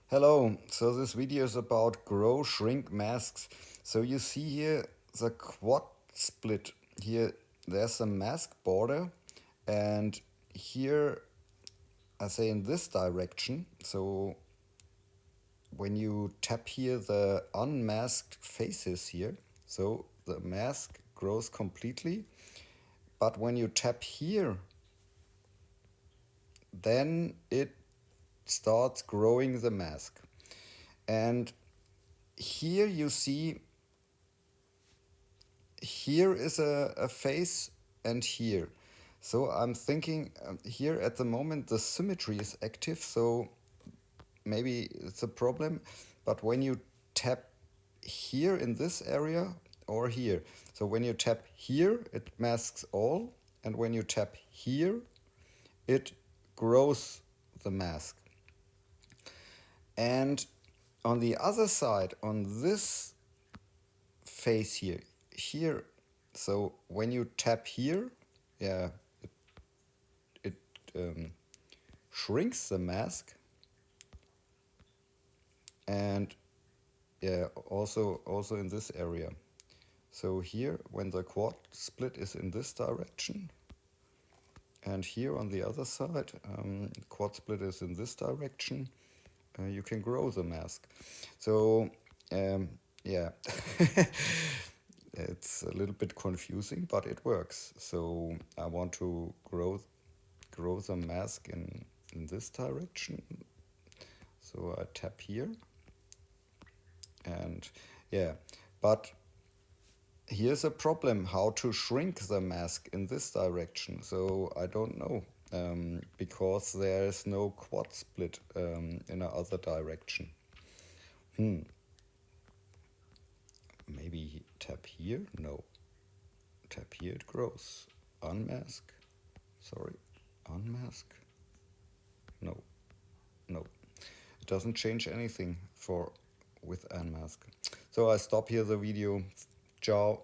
Hello, so this video is about grow shrink masks. So you see here the quad split. Here there's a mask border, and here I say in this direction. So when you tap here the unmasked faces here, so the mask grows completely. But when you tap here, then it starts growing the mask. And here you see, here is a face and here. So I'm thinking here at the moment the symmetry is active, so maybe it's a problem. But when you tap here in this area or here, so when you tap here, it masks all, and when you tap here, it grows the mask. And on the other side, on this face here, so when you tap here, yeah, it shrinks the mask, and yeah, also in this area. So here, when the quad split is in this direction, and here on the other side, quad split is in this direction, you can grow the mask. So yeah, it's a little bit confusing, but it works. So I want to grow the mask in this direction. So I tap here, and yeah, but here's a problem: how to shrink the mask in this direction. So I don't know, because there is no quad split in another direction. Maybe tap here? No. Tap here, it grows. Unmask. Sorry. Unmask. No. No. It doesn't change anything for with unmask. So I stop here the video. Ciao.